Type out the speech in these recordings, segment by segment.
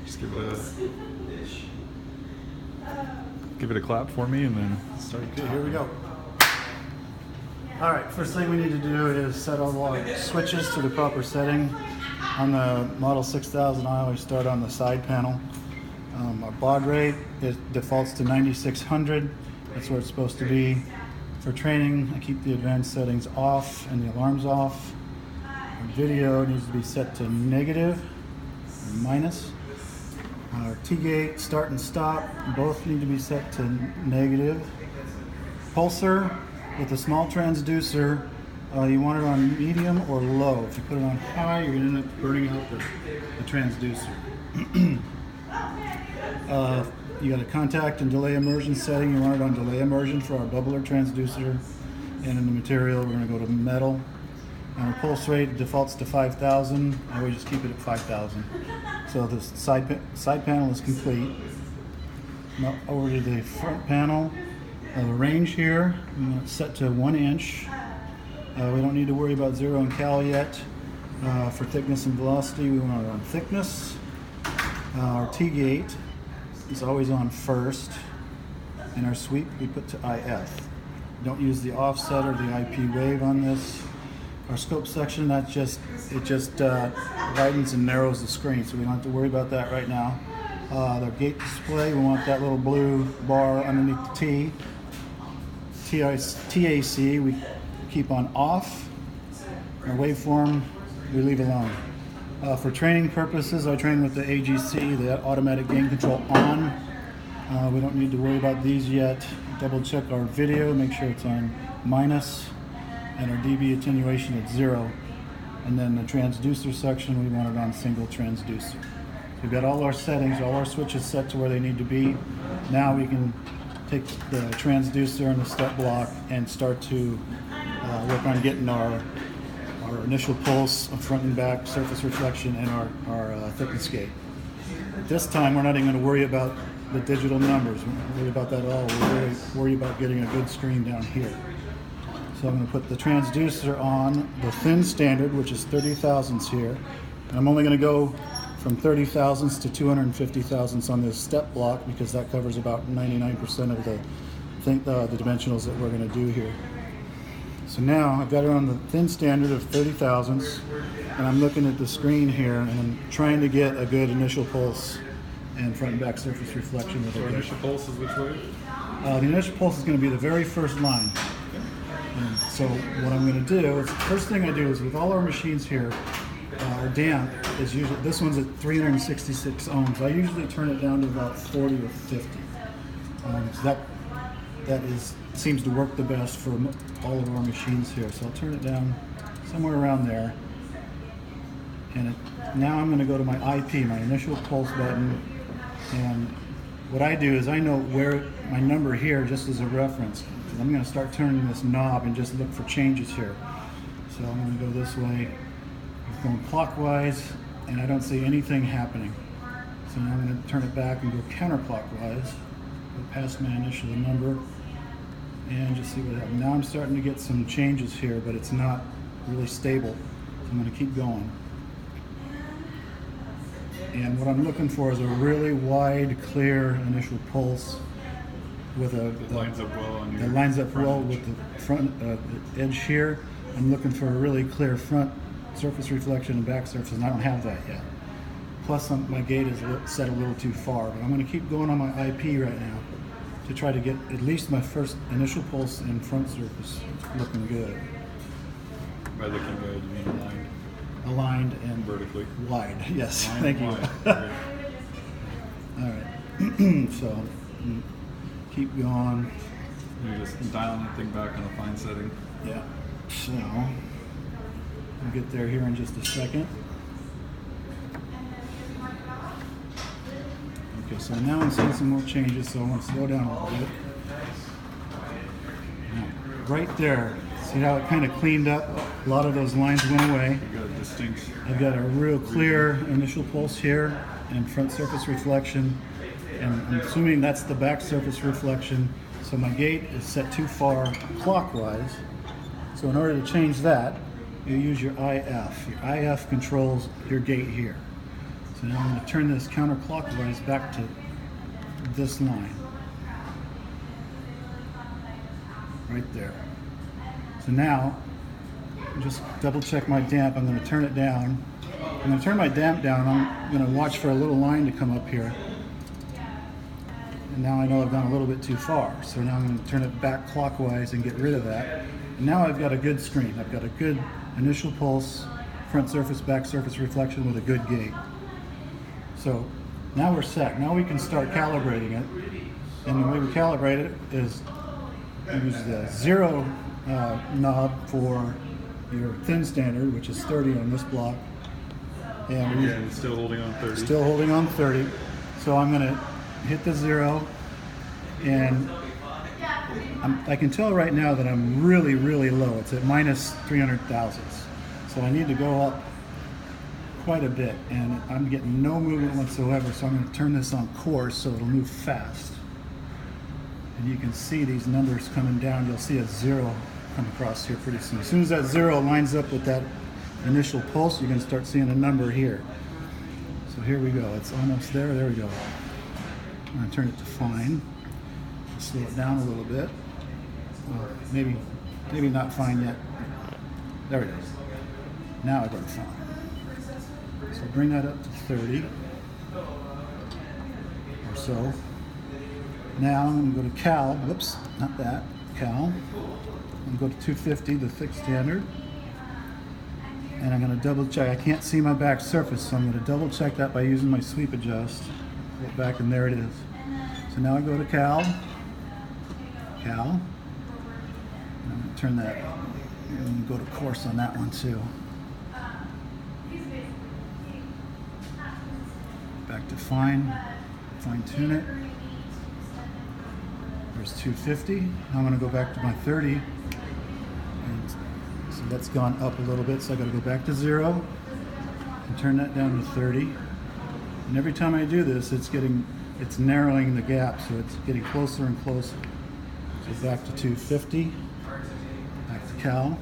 Just give it a clap for me and then start. Okay, here we go. All right, first thing we need to do is set all our switches to the proper setting. On the Model 6000, I always start on the side panel. Our baud rate, it defaults to 9600. That's where it's supposed to be. For training, I keep the advanced settings off and the alarms off. Our video needs to be set to negative or minus. Our T-gate, start and stop, both need to be set to negative. Pulsar with a small transducer, you want it on medium or low. If you put it on high, you're going to end up burning out the transducer. You got a contact and delay immersion setting. You want it on delay immersion for our bubbler transducer. And in the material, we're going to go to metal. And our pulse rate defaults to 5,000. I always just keep it at 5,000. So the side panel is complete. Now over to the front panel. The range here, we want it set to 1 inch. We don't need to worry about zero and cal yet. For thickness and velocity, we want it on thickness. Our T-gate is always on first. And our sweep we put to IF. Don't use the offset or the IP wave on this. Our scope section, it just widens and narrows the screen, so we don't have to worry about that right now. The gate display, we want that little blue bar underneath the T. TAC, we keep on off. Our waveform, we leave alone. For training purposes, I train with the AGC, the automatic gain control on. We don't need to worry about these yet. Double check our video, make sure it's on minus, and our dB attenuation at 0. And then the transducer section, we want it on single transducer. So we've got all our settings, all our switches set to where they need to be. Now we can take the transducer and the step block and start to work on getting our initial pulse, front and back surface reflection, and our thickness gate. This time we're not even going to worry about the digital numbers. We don't worry about that at all. We're worried about getting a good screen down here. So I'm going to put the transducer on the thin standard, which is 30 thousandths here. And I'm only going to go from 30 thousandths to 250 thousandths on this step block because that covers about 99% of the dimensionals that we're going to do here. So now I've got it on the thin standard of 30 thousandths, and I'm looking at the screen here and I'm trying to get a good initial pulse and front and back surface reflection. So our initial pulse is which way? The initial pulse is going to be the very first line. And so what I'm going to do is, the first thing I do is with all our machines here, our damp is usually, this one's at 366 ohms. I usually turn it down to about 40 or 50. So that seems to work the best for all of our machines here. So I'll turn it down somewhere around there. And now I'm going to go to my IP, my initial pulse button. And what I do is I know where my number here, just as a reference. I'm going to start turning this knob and just look for changes here. So I'm going to go this way, I'm going clockwise, and I don't see anything happening. So now I'm going to turn it back and go counterclockwise, go past my initial number, and just see what happens. Now I'm starting to get some changes here, but it's not really stable. So I'm going to keep going. And what I'm looking for is a really wide, clear initial pulse with that lines up well with the front edge here. I'm looking for a really clear front surface reflection and back surface, and I don't have that yet. Plus, my gate is set a little too far, but I'm going to keep going on my IP right now to try to get at least my first initial pulse and front surface looking good. By looking good, you mean aligned? Aligned and vertically. Wide, yes. Aligned. Thank you. Okay. All right. So keep going. You're just dialing that thing back on a fine setting. Yeah. So we'll get there here in just a second. Okay, so now I'm seeing some more changes, so I want to slow down a little bit. Now, right there, see how it kind of cleaned up? A lot of those lines went away. You've got a distinct. I've got a real clear initial pulse here and front surface reflection. And I'm assuming that's the back surface reflection. So my gate is set too far clockwise. So in order to change that, you use your IF. Your IF controls your gate here. So now I'm going to turn this counterclockwise back to this line. Right there. So now, just double check my damp. I'm going to turn it down. I'm going to turn my damp down. I'm going to watch for a little line to come up here. And now I know I've gone a little bit too far. So now I'm going to turn it back clockwise and get rid of that. And now I've got a good screen. I've got a good initial pulse, front surface, back surface reflection with a good gate. So now we're set. Now we can start calibrating it. And the way we calibrate it is use the 0 knob for your thin standard, which is 30 on this block. And Again, still holding on 30. Still holding on 30. So I'm going to hit the 0, and I can tell right now that I'm really, really low. It's at minus 300 thousandths. So I need to go up quite a bit, and I'm getting no movement whatsoever. So I'm going to turn this on coarse so it'll move fast. And you can see these numbers coming down. You'll see a 0 come across here pretty soon. As soon as that 0 lines up with that initial pulse, you're going to start seeing a number here. So here we go. It's almost there. There we go. I'm going to turn it to fine. Slow it down a little bit. Maybe not fine yet. There we go. Now I got it fine. So bring that up to 30 or so. Now I'm going to go to Cal. Whoops, not that. Cal. I'm going to go to 250, the thick standard. And I'm going to double check. I can't see my back surface, so I'm going to double check that by using my sweep adjust. Pull it back, and there it is. So now I go to Cal. Cal. And I'm going to turn that up. And go to coarse on that one too. Back to fine. Fine tune it. There's 250. Now I'm going to go back to my 30. And so that's gone up a little bit, so I got to go back to 0 and turn that down to 30. And every time I do this, it's narrowing the gap, so it's getting closer and closer. So back to 250. Back to Cal.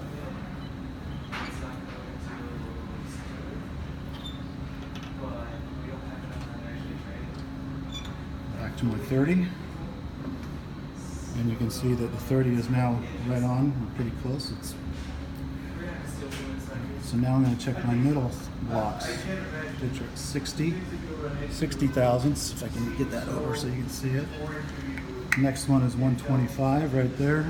Back to my 30. And you can see that the 30 is now right on. We're pretty close. So now I'm going to check my middle blocks, which are 60 thousandths, if I can get that over so you can see it. Next one is 125 right there.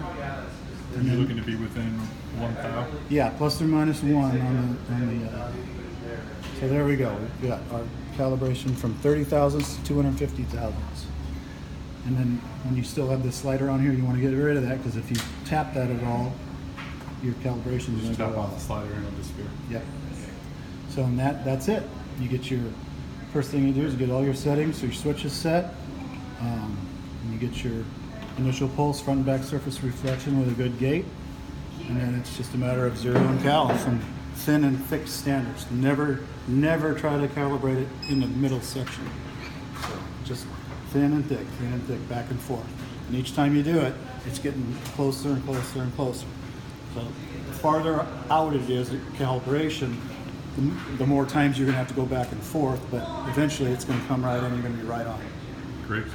And you're looking to be within 1 thou? Yeah, plus or minus 1 on the so there we go. We've got our calibration from 30 thousandths to 250 thousandths. And then when you still have this slider on here, you want to get rid of that, because if you tap that at all, your calibration is going to go Tap on the off. slider and it'll disappear. Yep. So and that's it. You get your, first thing you do is you get all your settings, so your switch is set. And you get your initial pulse, front and back surface reflection with a good gate. And then it's just a matter of 0 and cal from thin and thick standards. Never try to calibrate it in the middle section. So just thin and thick, back and forth. And each time you do it, it's getting closer and closer and closer. So the farther out it is at calibration, the more times you're going to have to go back and forth, but eventually it's going to come right in, you're going to be right on. Great.